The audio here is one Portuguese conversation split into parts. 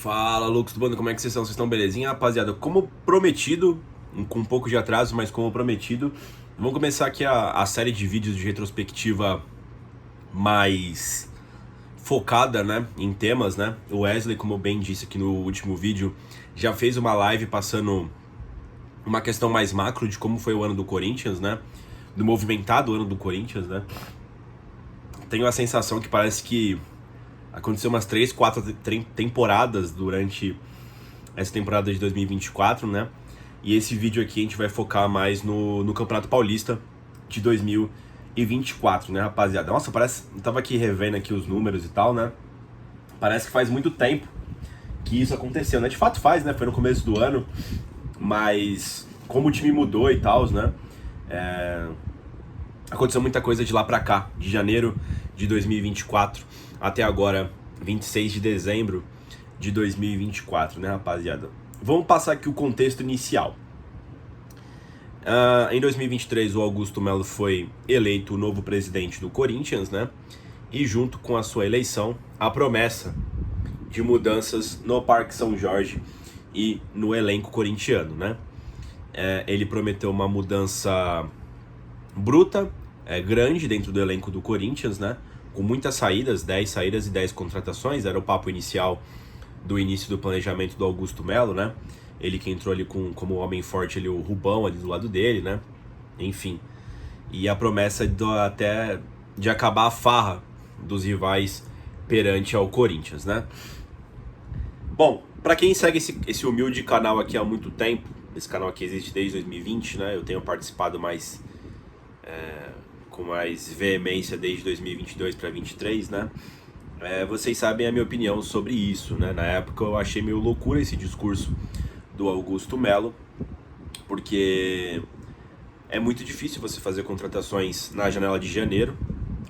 Fala, Lucas do Bando, como é que vocês estão? Vocês estão belezinha? Rapaziada, como prometido, com um pouco de atraso, mas como prometido, vamos começar aqui a série de vídeos de retrospectiva mais focada, né, em temas, né? O Wesley, como bem disse aqui no último vídeo, já fez uma live passando uma questão mais macro de como foi o ano do Corinthians, né? Do movimentado ano do Corinthians, né? Tenho a sensação que parece que aconteceu umas 3, 4 temporadas durante essa temporada de 2024, né? E esse vídeo aqui a gente vai focar mais no Campeonato Paulista de 2024, né, rapaziada? Nossa, parece... Eu tava aqui revendo aqui os números e tal, né? Parece que faz muito tempo que isso aconteceu, né? De fato faz, né? Foi no começo do ano, mas como o time mudou e tal, né? Aconteceu muita coisa de lá pra cá, de janeiro de 2024 até agora, 26 de dezembro de 2024, né, rapaziada? Vamos passar aqui o contexto inicial. Em 2023, o Augusto Melo foi eleito o novo presidente do Corinthians, né? E junto com a sua eleição, a promessa de mudanças no Parque São Jorge e no elenco corintiano, né? Ele prometeu uma mudança bruta, grande dentro do elenco do Corinthians, né? Com muitas saídas, 10 saídas e 10 contratações, era o papo inicial do início do planejamento do Augusto Melo, né? Ele que entrou ali como homem forte, ali, o Rubão ali do lado dele, né? Enfim, e a promessa até de acabar a farra dos rivais perante ao Corinthians, né? Bom, para quem segue esse humilde canal aqui há muito tempo, esse canal aqui existe desde 2020, né? Eu tenho participado com mais veemência desde 2022 para 2023, né? Vocês sabem a minha opinião sobre isso, né? Na época eu achei meio loucura esse discurso do Augusto Melo, porque é muito difícil você fazer contratações na janela de janeiro,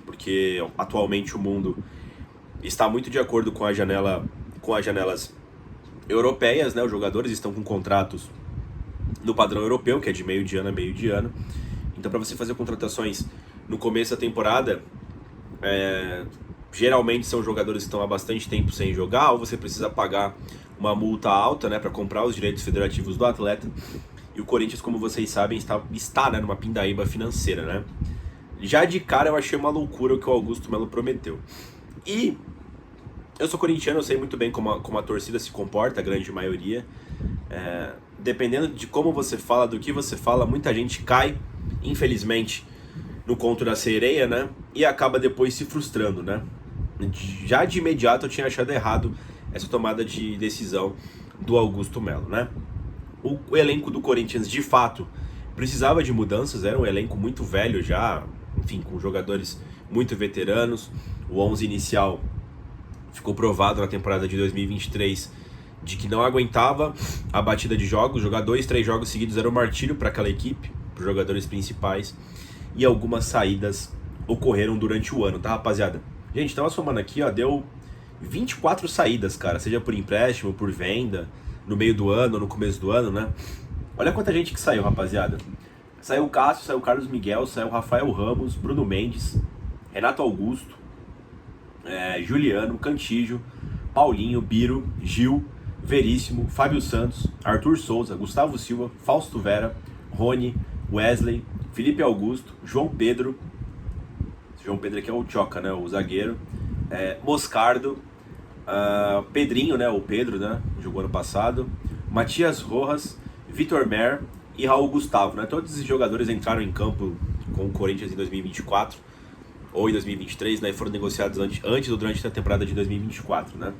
porque atualmente o mundo está muito de acordo com as janelas europeias, né? Os jogadores estão com contratos no padrão europeu, que é de meio de ano a meio de ano. Então, para você fazer contratações no começo da temporada, geralmente são jogadores que estão há bastante tempo sem jogar, ou você precisa pagar uma multa alta, né, para comprar os direitos federativos do atleta. E o Corinthians, como vocês sabem, está, né, numa pindaíba financeira, né? Já de cara eu achei uma loucura o que o Augusto Melo prometeu. E eu sou corintiano, eu sei muito bem como a torcida se comporta, a grande maioria. Dependendo de como você fala, do que você fala, muita gente cai, infelizmente, no conto da sereia, né? E acaba depois se frustrando, né? Já de imediato eu tinha achado errado essa tomada de decisão do Augusto Melo, né? O elenco do Corinthians, de fato, precisava de mudanças, era um elenco muito velho já, enfim, com jogadores muito veteranos. O 11 inicial ficou provado na temporada de 2023 de que não aguentava a batida de jogos. Jogar 2, 3 jogos seguidos era um martírio para aquela equipe, para os jogadores principais. E algumas saídas ocorreram durante o ano, tá, rapaziada? Gente, tava somando aqui, ó, deu 24 saídas, cara, seja por empréstimo, por venda, no meio do ano, no começo do ano, né? Olha quanta gente que saiu, rapaziada. Saiu o Cássio, saiu o Carlos Miguel, saiu o Rafael Ramos, Bruno Mendes, Renato Augusto, Juliano, Cantígio, Paulinho, Biro, Gil, Veríssimo, Fábio Santos, Arthur Souza, Gustavo Silva, Fausto Vera, Rony, Wesley, Felipe Augusto, João Pedro aqui é o Choca, né, o zagueiro, Moscardo, Pedrinho, né, o Pedro, né, jogou ano passado, Matias Rojas, Vitor Mer e Raul Gustavo, né? Todos esses jogadores entraram em campo com o Corinthians em 2024 ou em 2023, né, e foram negociados antes ou durante a temporada de 2024, né?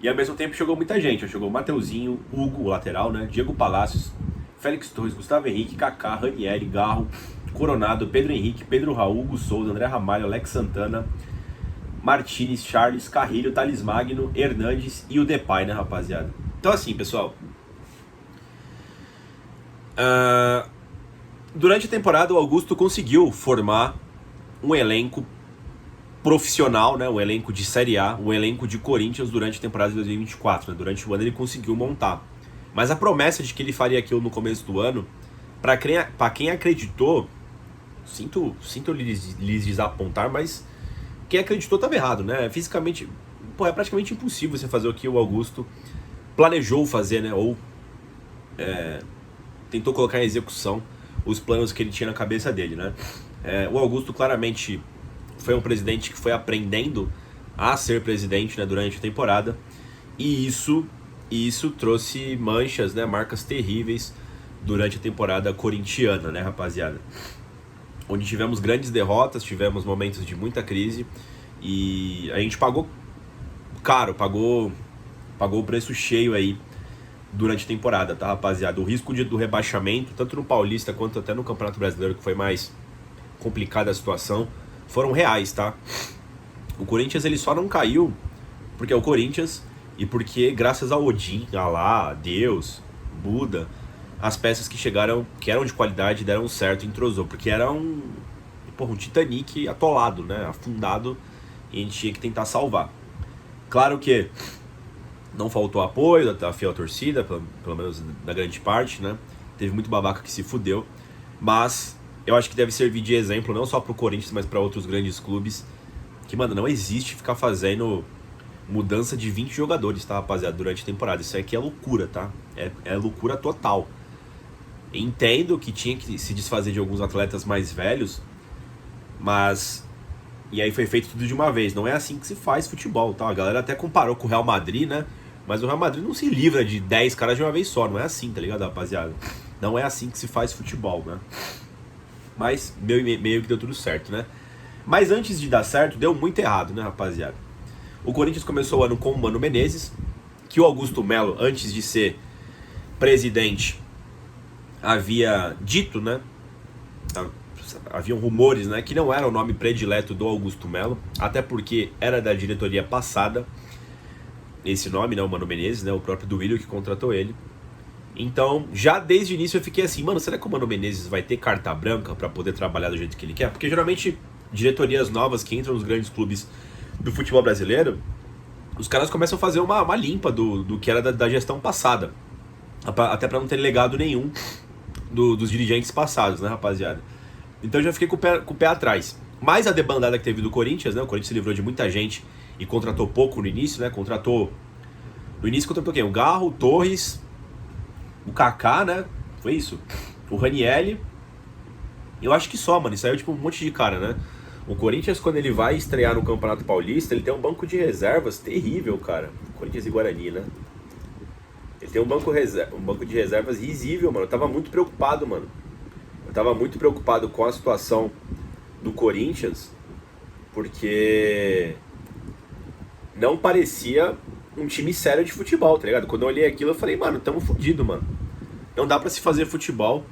E ao mesmo tempo chegou muita gente, chegou Mateuzinho, Hugo, o lateral, né, Diego Palacios, Félix Torres, Gustavo Henrique, Kaká, Ranieri, Garro, Coronado, Pedro Henrique, Pedro Raul, Hugo Souza, André Ramalho, Alex Santana, Martínez, Charles, Carrilho, Thales Magno, Hernandes e o Depay, né, rapaziada? Então assim, pessoal, durante a temporada o Augusto conseguiu formar um elenco profissional, né, um elenco de Série A, um elenco de Corinthians durante a temporada de 2024, né? Durante o ano ele conseguiu montar. Mas a promessa de que ele faria aquilo no começo do ano, para quem acreditou, sinto lhes desapontar, mas quem acreditou estava errado, né? Fisicamente, pô, é praticamente impossível você fazer o que o Augusto planejou fazer, né? Ou tentou colocar em execução os planos que ele tinha na cabeça dele, né? O Augusto claramente foi um presidente que foi aprendendo a ser presidente, né, durante a temporada, e isso trouxe manchas, né, marcas terríveis durante a temporada corintiana, né, rapaziada? Onde tivemos grandes derrotas, tivemos momentos de muita crise, e a gente pagou caro, pagou o preço cheio aí durante a temporada, tá, rapaziada? O risco do rebaixamento, tanto no Paulista quanto até no Campeonato Brasileiro, que foi mais complicada a situação, foram reais, tá? O Corinthians, ele só não caiu porque é o Corinthians e porque, graças ao Odin, Alá, Deus, Buda, as peças que chegaram, que eram de qualidade, deram certo, entrosou, porque era um Titanic atolado, né, afundado, e a gente tinha que tentar salvar. Claro que não faltou apoio da fiel torcida, pelo menos da grande parte, né, teve muito babaca que se fudeu, mas eu acho que deve servir de exemplo não só pro Corinthians, mas para outros grandes clubes, que, mano, não existe ficar fazendo mudança de 20 jogadores, tá, rapaziada, durante a temporada. Isso aqui é loucura, tá? É loucura total. Entendo que tinha que se desfazer de alguns atletas mais velhos, mas... E aí foi feito tudo de uma vez. Não é assim que se faz futebol, tá? A galera até comparou com o Real Madrid, né? Mas o Real Madrid não se livra de 10 caras de uma vez só. Não é assim, tá ligado, rapaziada? Não é assim que se faz futebol, né? Mas meio que deu tudo certo, né? Mas antes de dar certo, deu muito errado, né, rapaziada? O Corinthians começou o ano com o Mano Menezes, que o Augusto Melo, antes de ser presidente, havia dito, né? Haviam rumores, né, que não era o nome predileto do Augusto Melo, até porque era da diretoria passada, esse nome, né, o Mano Menezes, né, o próprio Duílio que contratou ele. Então, já desde o início eu fiquei assim, mano, será que o Mano Menezes vai ter carta branca pra poder trabalhar do jeito que ele quer? Porque geralmente diretorias novas que entram nos grandes clubes do futebol brasileiro, os caras começam a fazer uma limpa do que era da gestão passada, até pra não ter legado nenhum dos dirigentes passados, né, rapaziada? Então eu já fiquei com o pé atrás. Mas a debandada que teve do Corinthians, né, o Corinthians se livrou de muita gente e contratou pouco no início, né, no início contratou quem? O Garro, o Torres, o Kaká, né, foi isso, o Ranieri, eu acho que só, mano, e saiu tipo um monte de cara, né. O Corinthians, quando ele vai estrear no Campeonato Paulista, ele tem um banco de reservas terrível, cara. Corinthians e Guarani, né? Ele tem um banco de reservas risível, mano. Eu tava muito preocupado, mano. Eu tava muito preocupado com a situação do Corinthians, porque não parecia um time sério de futebol, tá ligado? Quando eu olhei aquilo, eu falei, mano, tamo fudido, mano. Não dá pra se fazer futebol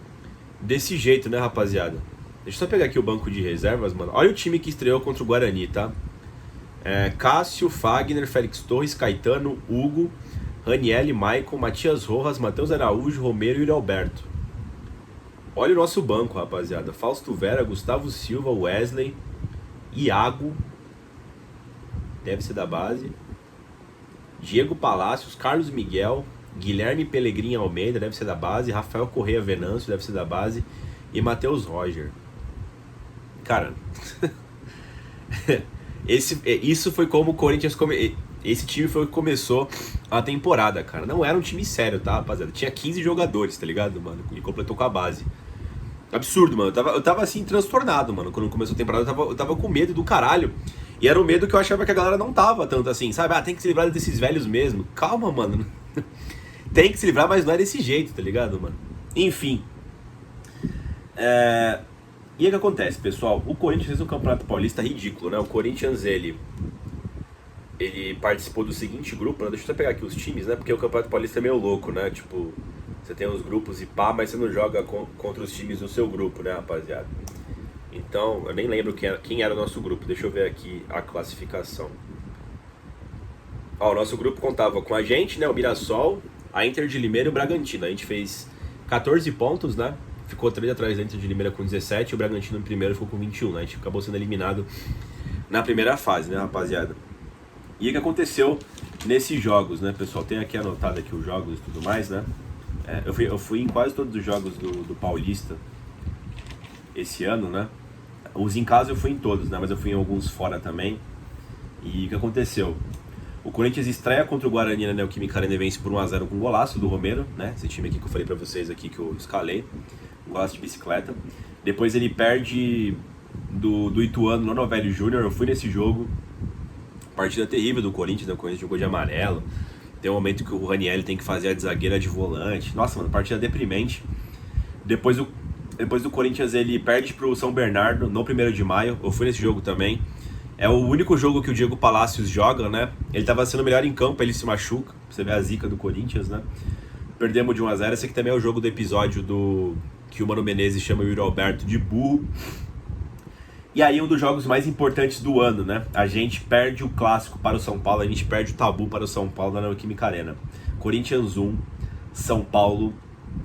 desse jeito, né, rapaziada? Deixa eu só pegar aqui o banco de reservas, mano. Olha o time que estreou contra o Guarani, tá? Cássio, Fagner, Félix Torres, Caetano, Hugo, Ranieri, Maicon, Matias Rojas, Matheus Araújo, Romero e Yuri Alberto. Olha o nosso banco, rapaziada. Fausto Vera, Gustavo Silva, Wesley, Iago, deve ser da base, Diego Palacios, Carlos Miguel, Guilherme Pellegrini Almeida, deve ser da base, Rafael Correia Venâncio, deve ser da base, e Matheus Roger. Cara, isso foi como o Corinthians esse time foi o que começou a temporada, cara. Não era um time sério, tá, rapaziada? Tinha 15 jogadores, tá ligado, mano? E completou com a base. Absurdo, mano. Eu tava assim, transtornado, mano. Quando começou a temporada, eu tava com medo do caralho. E era um medo que eu achava que a galera não tava tanto assim, sabe? Tem que se livrar desses velhos mesmo. Calma, mano. Tem que se livrar, mas não é desse jeito, tá ligado, mano? Enfim. E aí o que acontece, pessoal? O Corinthians fez um Campeonato Paulista ridículo, né? O Corinthians, ele participou do seguinte grupo, né? Deixa eu só pegar aqui os times, né? Porque o Campeonato Paulista é meio louco, né? Tipo, você tem os grupos e pá, mas você não joga contra os times do seu grupo, né, rapaziada? Então, eu nem lembro quem era o nosso grupo. Deixa eu ver aqui a classificação. Ó, o nosso grupo contava com a gente, né? O Mirassol, a Inter de Limeira e o Bragantino. A gente fez 14 pontos, né? Ficou 3 atrás da Inter de Limeira com 17, o Bragantino em primeiro ficou com 21, né? A gente acabou sendo eliminado na primeira fase, né, rapaziada? E o que aconteceu nesses jogos, né, pessoal? Tem aqui anotado aqui os jogos e tudo mais, né? Eu fui em quase todos os jogos do Paulista esse ano, né? Os em casa eu fui em todos, né? Mas eu fui em alguns fora também. E o que aconteceu? O Corinthians estreia contra o Guarani na Neoquímica Arena e vence por 1-0 com um golaço do Romero, né? Esse time aqui que eu falei pra vocês aqui, que eu escalei, um golaço de bicicleta. Depois ele perde do Ituano no Novelli Júnior. Eu fui nesse jogo, partida terrível do Corinthians, né? O Corinthians jogou de amarelo. Tem um momento que o Ranieri tem que fazer a de zagueira de volante. Nossa, mano, partida deprimente. Depois do Corinthians ele perde pro São Bernardo no 1º de maio. Eu fui nesse jogo também. É o único jogo que o Diego Palacios joga, né? Ele tava sendo melhor em campo, ele se machuca. Você vê a zica do Corinthians, né? Perdemos de 1-0. Esse aqui também é o jogo do episódio que o Mano Menezes chama o Yuri Alberto de burro. E aí um dos jogos mais importantes do ano, né? A gente perde o clássico para o São Paulo, a gente perde o tabu para o São Paulo na Neoquímica Arena. Corinthians 1, São Paulo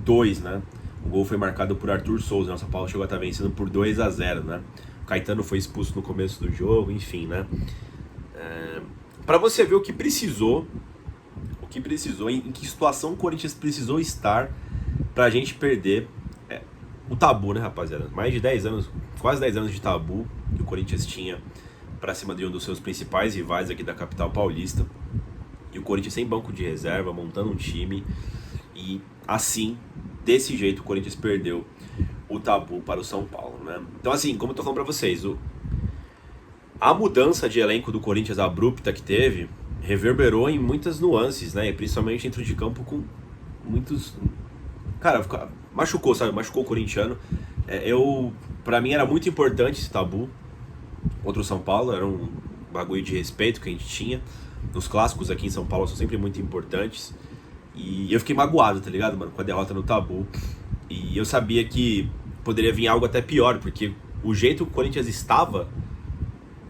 2, né? O gol foi marcado por Arthur Souza, né? O São Paulo chegou a estar vencendo por 2-0, né? Caetano foi expulso no começo do jogo, enfim, né? Para você ver o que precisou, em que situação o Corinthians precisou estar pra gente perder o tabu, né, rapaziada? Mais de 10 anos, quase 10 anos de tabu que o Corinthians tinha pra cima de um dos seus principais rivais aqui da capital paulista. E o Corinthians sem banco de reserva, montando um time. E assim, desse jeito, o Corinthians perdeu o tabu para o São Paulo, né? Então assim, como eu tô falando pra vocês, a mudança de elenco do Corinthians abrupta que teve reverberou em muitas nuances, né? E principalmente dentro de campo com muitos... Cara, machucou, sabe? Machucou o corintiano. Pra mim era muito importante esse tabu contra o São Paulo, era um bagulho de respeito que a gente tinha. Os clássicos aqui em São Paulo são sempre muito importantes. E eu fiquei magoado, tá ligado, mano? Com a derrota no tabu. E eu sabia que poderia vir algo até pior, porque o jeito que o Corinthians estava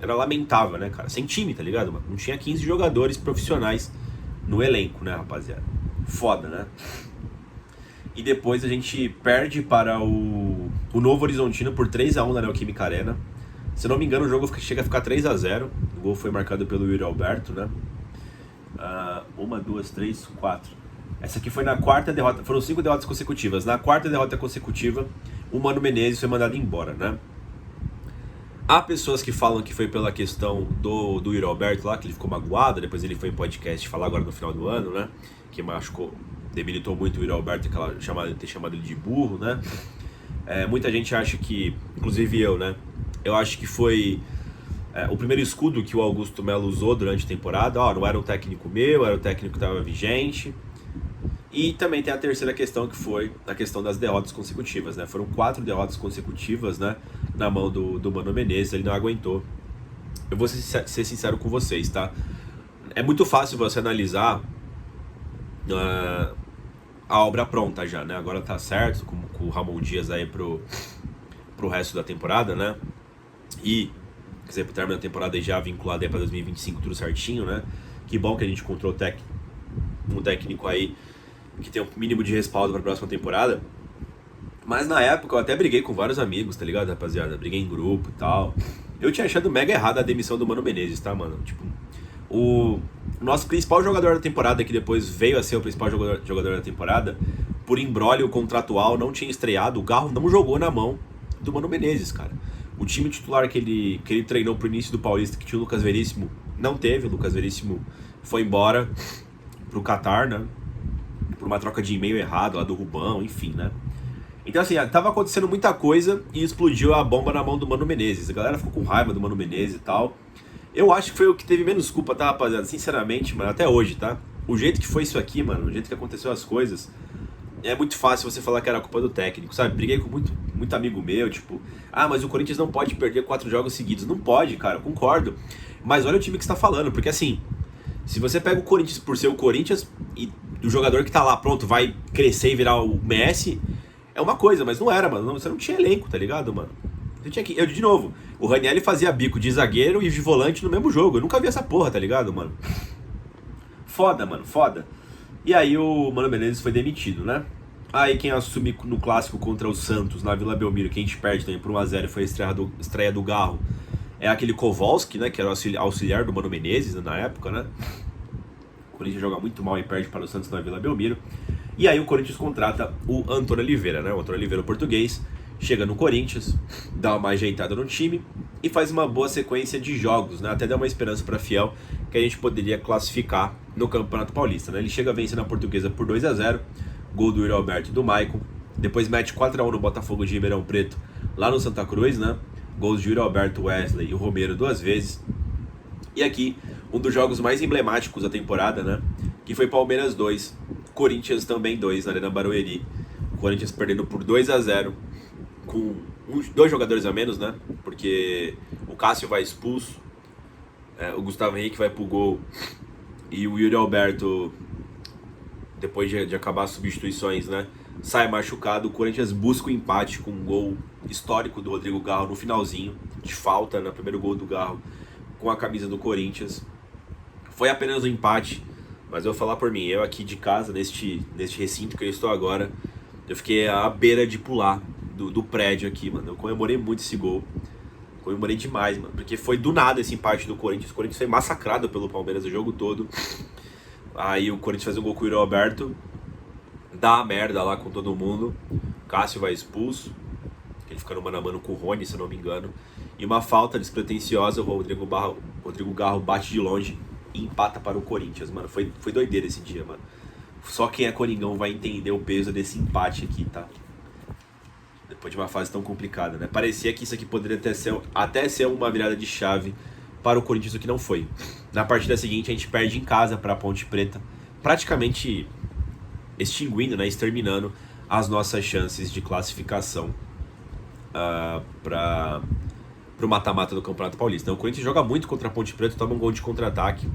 era lamentável, né, cara? Sem time, tá ligado, mano? Não tinha 15 jogadores profissionais no elenco, né, rapaziada? Foda, né? E depois a gente perde para o Novo Horizontino por 3-1 na Neoquímica Arena. Se eu não me engano, o jogo chega a ficar 3-0. O gol foi marcado pelo Yuri Alberto, né? 1, 2, 3, 4. Essa aqui foi na quarta derrota. Foram 5 derrotas consecutivas. Na quarta derrota consecutiva, o Mano Menezes foi mandado embora, né? Há pessoas que falam que foi pela questão do Yuri Alberto lá, que ele ficou magoado. Depois ele foi em podcast falar agora no final do ano, né? Que machucou, debilitou muito o Yuri Alberto, ter chamado ele de burro, né? Muita gente acha que, inclusive eu, né? Eu acho que foi o primeiro escudo que o Augusto Melo usou durante a temporada. Não era um técnico meu, era o técnico que estava vigente. E também tem a terceira questão, que foi a questão das derrotas consecutivas, né? Foram 4 derrotas consecutivas, né? Na mão do Mano Menezes, ele não aguentou. Eu vou ser sincero com vocês, tá? É muito fácil você analisar a obra pronta já, né? Agora tá certo, com o Ramon Dias aí pro resto da temporada, né? E, quer dizer, pro término da temporada aí já vinculado aí pra 2025, tudo certinho, né? Que bom que a gente encontrou um técnico aí que tem um mínimo de respaldo pra próxima temporada. Mas na época eu até briguei com vários amigos, tá ligado, rapaziada? Briguei em grupo e tal. Eu tinha achado mega errado a demissão do Mano Menezes, tá, mano? Tipo, o nosso principal jogador da temporada, que depois veio a ser o principal jogador da temporada, por imbróglio contratual, não tinha estreado. O Garro não jogou na mão do Mano Menezes, cara. O time titular que ele treinou pro início do Paulista, que tinha o Lucas Veríssimo, não teve. O Lucas Veríssimo foi embora pro Catar, né? Por uma troca de e-mail errado lá do Rubão, enfim, né? Então assim, tava acontecendo muita coisa e explodiu a bomba na mão do Mano Menezes. A galera ficou com raiva do Mano Menezes e tal. Eu acho que foi o que teve menos culpa, tá, rapaziada? Sinceramente, mano, até hoje, tá? O jeito que foi isso aqui, mano, o jeito que aconteceu as coisas, é muito fácil você falar que era culpa do técnico, sabe? Briguei com muito amigo meu, tipo, mas o Corinthians não pode perder 4 jogos seguidos. Não pode, cara, eu concordo. Mas olha o time que você tá falando, porque assim, se você pega o Corinthians por ser o Corinthians e o jogador que tá lá, pronto, vai crescer e virar o Messi, é uma coisa, mas não era, mano. Você não tinha elenco, tá ligado, mano? Você tinha que... de novo, o Ranieri fazia bico de zagueiro e de volante no mesmo jogo. Eu nunca vi essa porra, tá ligado, mano? Foda, mano, foda. E aí o Mano Menezes foi demitido, né? Aí quem assume no clássico contra o Santos, na Vila Belmiro, que a gente perde também por 1-0, foi a estreia do Garro. É aquele Kowalski, né? Que era o auxiliar do Mano Menezes, né, na época, né? O Corinthians joga muito mal e perde para o Santos na Vila Belmiro. E aí o Corinthians contrata o Antônio Oliveira, né? O Antônio Oliveira, o português, chega no Corinthians, dá uma ajeitada no time e faz uma boa sequência de jogos, né? Até dá uma esperança para Fiel que a gente poderia classificar no Campeonato Paulista, né? Ele chega vencendo a Portuguesa por 2-0, gol do Yuri Alberto e do Maicon, depois mete 4-1 no Botafogo de Ribeirão Preto, lá no Santa Cruz, né? Gols de Yuri Alberto, Wesley e o Romero 2 vezes. E aqui, um dos jogos mais emblemáticos da temporada, né? Que foi Palmeiras 2, Corinthians também 2 na Arena Barueri. Corinthians perdendo por 2-0, com 2 jogadores a menos, né? Porque o Cássio vai expulso, o Gustavo Henrique vai pro gol e o Yuri Alberto, depois de acabar as substituições, né, sai machucado. O Corinthians busca o empate com um gol histórico do Rodrigo Garro no finalzinho, de falta, no primeiro gol do Garro com a camisa do Corinthians. Foi apenas um empate, mas eu vou falar por mim, eu aqui de casa, neste recinto que eu estou agora, eu fiquei à beira de pular do prédio aqui, mano. Eu comemorei muito esse gol. Comemorei demais, mano. Porque foi do nada esse empate do Corinthians. O Corinthians foi massacrado pelo Palmeiras o jogo todo. Aí o Corinthians faz um gol com o Yuri Alberto. Dá a merda lá com todo mundo. Cássio vai expulso. Ele fica no mano a mano com o Rony, se eu não me engano. E uma falta despretensiosa. O Rodrigo Garro bate de longe e empata para o Corinthians, mano. Foi doideira esse dia, mano. Só quem é coringão vai entender o peso desse empate aqui, tá? Depois de uma fase tão complicada, né? Parecia que isso aqui poderia até ser uma virada de chave para o Corinthians, o que não foi. Na partida seguinte, a gente perde em casa para a Ponte Preta, praticamente extinguindo, né? Exterminando as nossas chances de classificação para o mata-mata do Campeonato Paulista. Então, o Corinthians joga muito contra a Ponte Preta, toma um gol de contra-ataque.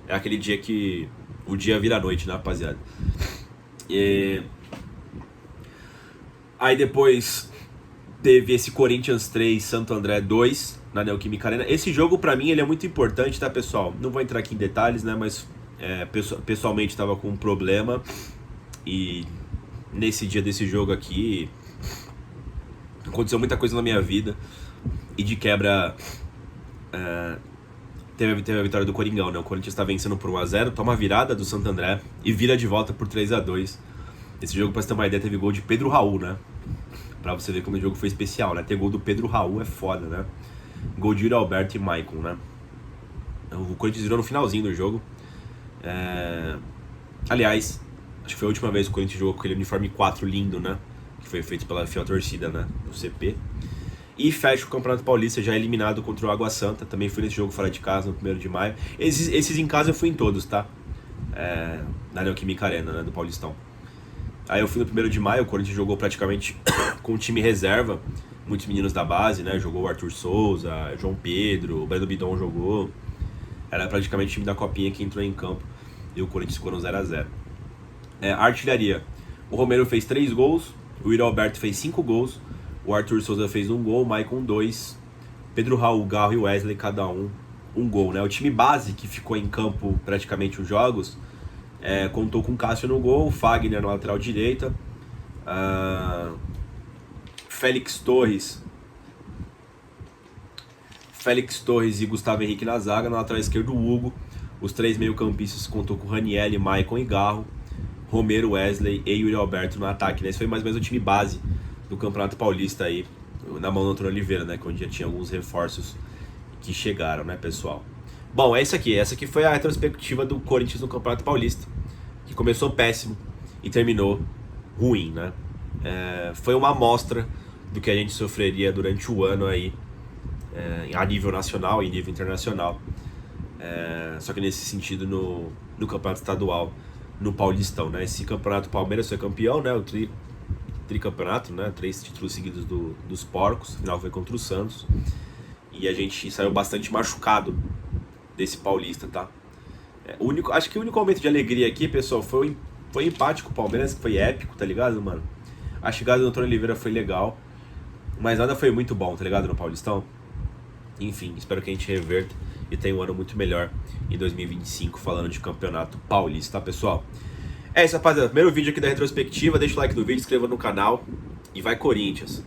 É aquele dia que o dia vira noite, né, rapaziada? Aí depois teve esse Corinthians 3, Santo André 2 na Neoquímica Arena. Esse jogo pra mim ele é muito importante, tá, pessoal? Não vou entrar aqui em detalhes, né, mas pessoalmente tava com um problema e nesse dia desse jogo aqui aconteceu muita coisa na minha vida e de quebra teve a vitória do Coringão, né? O Corinthians tá vencendo por 1-0, toma a virada do Santo André e vira de volta por 3-2. Esse jogo, pra você ter uma ideia, teve gol de Pedro Raul, né? Pra você ver como o jogo foi especial, né? Ter gol do Pedro Raul é foda, né? Gol de Yuri Alberto e Maicon, né? O Corinthians virou no finalzinho do jogo. Aliás, acho que foi a última vez que o Corinthians jogou com aquele uniforme 4 lindo, né? Que foi feito pela fiel torcida, né? Do CP. E fecha o Campeonato Paulista já eliminado contra o Água Santa. Também fui nesse jogo fora de casa, no 1º de maio. Esses em casa eu fui em todos, tá? Na Neoquímica Arena, né? Do Paulistão. Aí eu fui no 1º de maio, o Corinthians jogou praticamente com o time reserva, muitos meninos da base, né? Jogou o Arthur Souza, João Pedro, o Breno Bidon jogou. Era praticamente o time da Copinha que entrou em campo e o Corinthians ficou no 0-0. Artilharia. O Romero fez 3 gols, o Yuri Alberto fez 5 gols, o Arthur Souza fez 1 gol, o Maicon 2, Pedro Raul, Garro e Wesley, cada um gol, né? O time base que ficou em campo praticamente os jogos contou com Cássio no gol, Fagner na lateral direita, Félix Torres e Gustavo Henrique na zaga, na lateral esquerda o Hugo, os 3 meio-campistas contou com Raniel, Maicon e Garro, Romero, Wesley e Yuri Alberto no ataque, né? Esse foi mais ou menos o time base do Campeonato Paulista aí, na mão do Antônio Oliveira, né? Onde já tinha alguns reforços que chegaram, né, pessoal? Bom, é isso aqui. Essa aqui foi a retrospectiva do Corinthians no Campeonato Paulista, que começou péssimo e terminou ruim, né? Foi uma amostra do que a gente sofreria durante o ano aí, a nível nacional e nível internacional. Só que nesse sentido no Campeonato Estadual, no Paulistão, né? Esse campeonato, o Palmeiras foi campeão, né? O tricampeonato, né? 3 títulos seguidos dos Porcos. O final foi contra o Santos. E a gente saiu bastante machucado desse Paulista, tá? Acho que o único momento de alegria aqui, pessoal, foi o empate com o Palmeiras, que foi épico, tá ligado, mano? A chegada do Antônio Oliveira foi legal, mas nada foi muito bom, tá ligado, no Paulistão? Enfim, espero que a gente reverta e tenha um ano muito melhor em 2025, falando de Campeonato Paulista, tá, pessoal? É isso, rapaziada. Primeiro vídeo aqui da retrospectiva. Deixa o like no vídeo, inscreva no canal e vai Corinthians!